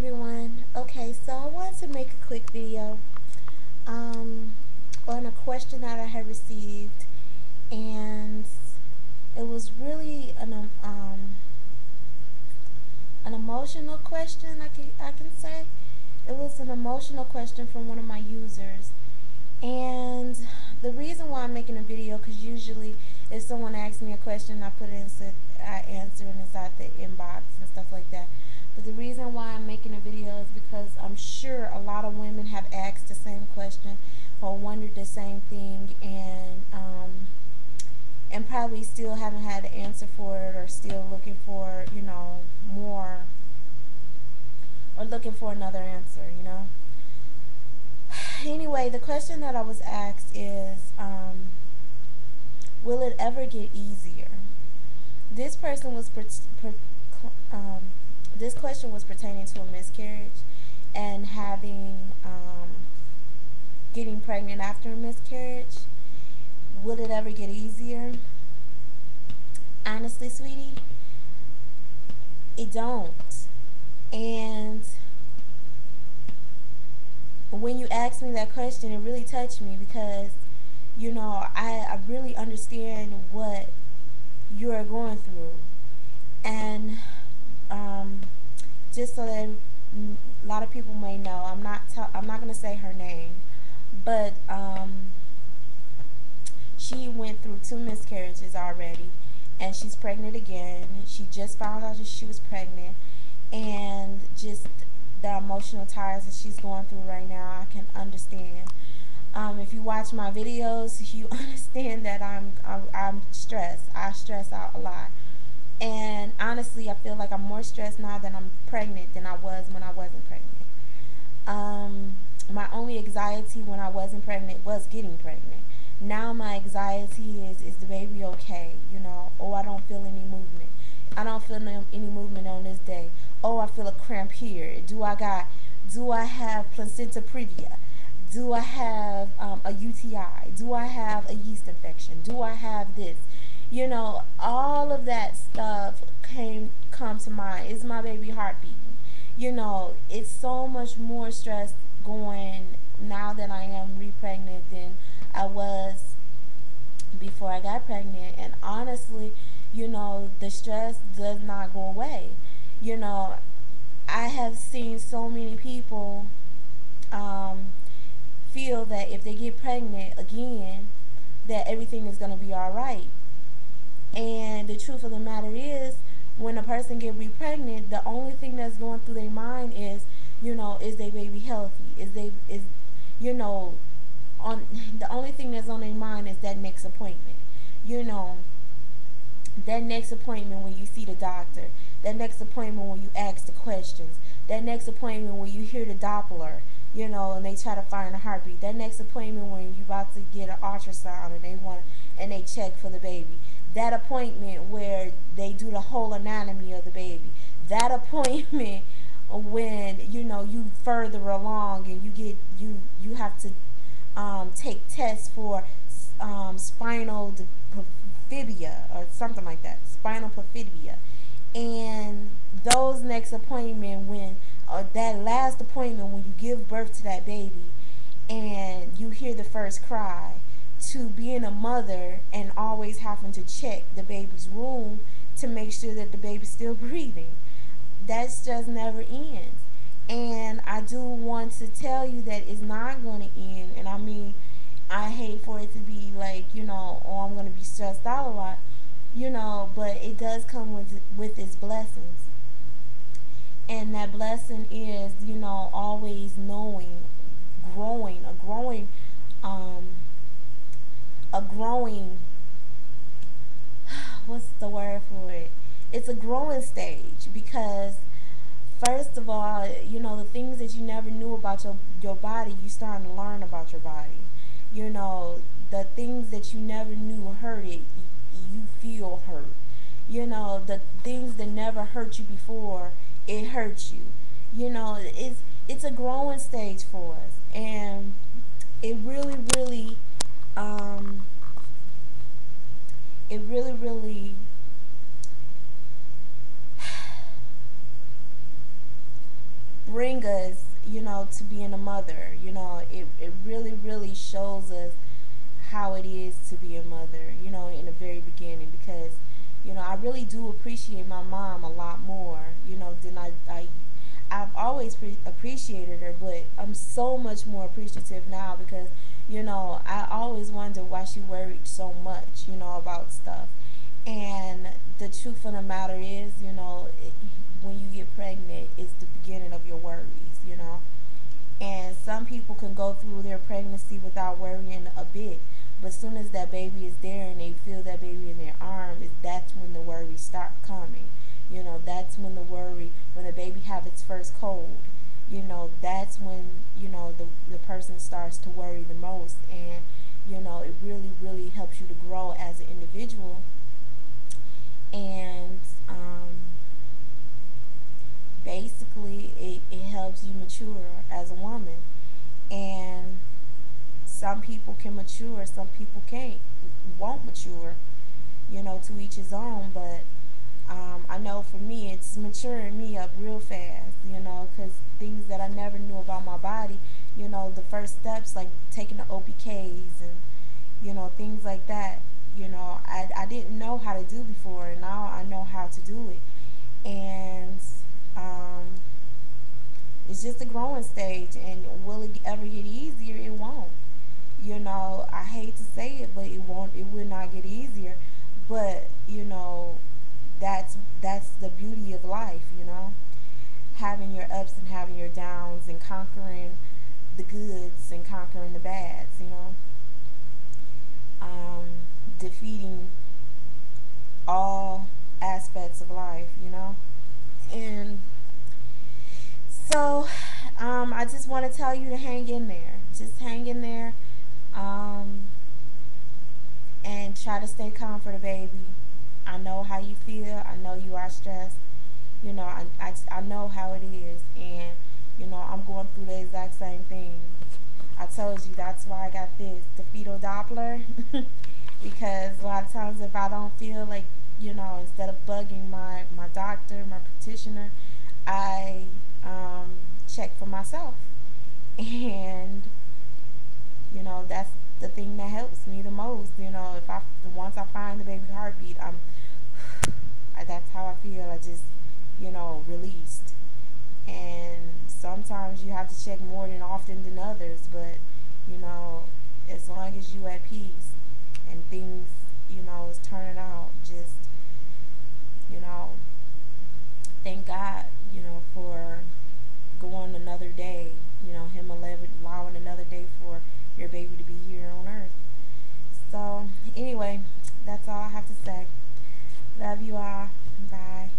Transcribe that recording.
everyone. Okay, so I wanted to make a quick video um, on a question that I had received, and it was really an emotional question. I can say it was an emotional question from one of my users, and the reason why I'm making a video, because usually if someone asks me a question, I put it into, I answer and it's at the inbox and stuff like that. But the reason why I'm making a video is because I'm sure a lot of women have asked the same question or wondered the same thing, and probably still haven't had an answer for it, or still looking for, more, or looking for another answer. Anyway, the question that I was asked is, will it ever get easier? This person was, um, this question was pertaining to a miscarriage and getting pregnant after a miscarriage. Will it ever get easier? Honestly, sweetie, it don't. And when you asked me that question, it really touched me because, I really understand what you're going through. And just so that a lot of people may know, I'm not gonna say her name, but she went through 2 miscarriages already, and she's pregnant again. She just found out that she was pregnant, and just the emotional ties that she's going through right now, I can understand. If you watch my videos, you understand that I'm stressed. I stress out a lot, and honestly, I feel like I'm more stressed now that I'm pregnant than I was when I wasn't pregnant. My only anxiety when I wasn't pregnant was getting pregnant. Now my anxiety is the baby okay? Oh, I don't feel any movement. I don't feel any movement on this day. Oh, I feel a cramp here. Do I have placenta previa? Do I have a UTI? Do I have a yeast infection? Do I have this? All of that stuff come to mind. Is my baby heart beating? It's so much more stress going now that I am re-pregnant than I was before I got pregnant. And honestly, the stress does not go away. You know, I have seen so many people um, feel that if they get pregnant again, that everything is going to be all right. And the truth of the matter is, when a person get re-pregnant, the only thing that's going through their mind is, is their baby healthy? You know, on the only thing that's on their mind is that next appointment. You know, that next appointment when you see the doctor. That next appointment when you ask the questions. That next appointment when you hear the Doppler, and they try to find a heartbeat. That next appointment when you're about to get an ultrasound and they check for the baby. That appointment where they do the whole anatomy of the baby. That appointment when you further along and you have to take tests for spinal perfibia or something like that, spinal perfibia. And those next appointment when that last appointment when you give birth to that baby and you hear the first cry, to being a mother and always having to check the baby's room to make sure that the baby's still breathing. That's just never ends. And I do want to tell you that it's not going to end. And I mean, I hate for it to be like, oh, I'm going to be stressed out a lot, but it does come with its blessings. And that blessing is, always knowing, growing, um, a growing, what's the word for it? It's a growing stage because, first of all, the things that you never knew about your body, you starting to learn about your body. The things that you never knew hurt it, you feel hurt. The things that never hurt you before, it hurts you. It's a growing stage for us, and it really, really, um, it really, really bring us, to being a mother. It really, really shows us how it is to be a mother, in the very beginning, because, I really do appreciate my mom a lot more, than I've always appreciated her, but I'm so much more appreciative now because, I always wondered why she worried so much, about stuff. And the truth of the matter is, when you get pregnant, it's the beginning of your worries. And some people can go through their pregnancy without worrying a bit. But as soon as that baby is there and they feel that baby in their arms, that's when the worries start coming. That's when when the baby have its first cold, that's when, the person starts to worry the most. And, it really, really helps you to grow as an individual. And basically, it helps you mature as a woman. And some people can mature, some people won't mature, to each his own. But I know for me, it's maturing me up real fast, because things that I never knew about my body, the first steps like taking the OPKs and, things like that, I didn't know how to do before, and now I know how to do it. And it's just a growing stage, and will it ever get easier? It won't. I hate to say it, but it won't. It will not get easier. But that's the beauty of life. Having your ups and having your downs, and conquering the goods and conquering the bads. Defeating all aspects of life. And so, I just want to tell you to hang in there. Just hang in there. And try to stay calm for the baby. I know how you feel. I know you are stressed. I know how it is. And, I'm going through the exact same thing. I told you that's why I got the fetal Doppler. Because a lot of times if I don't feel like, instead of bugging my doctor, my practitioner, I check for myself. And, that's the thing that helps me the most. If once I find the baby heartbeat, that's how I feel. I just, released. And sometimes you have to check more than often than others, but, as long as you at peace and things, is turning out, just, thank God, for going another day, him allowing another day for your baby to be here on earth. So, anyway, that's all I have to say. Love you all. Bye.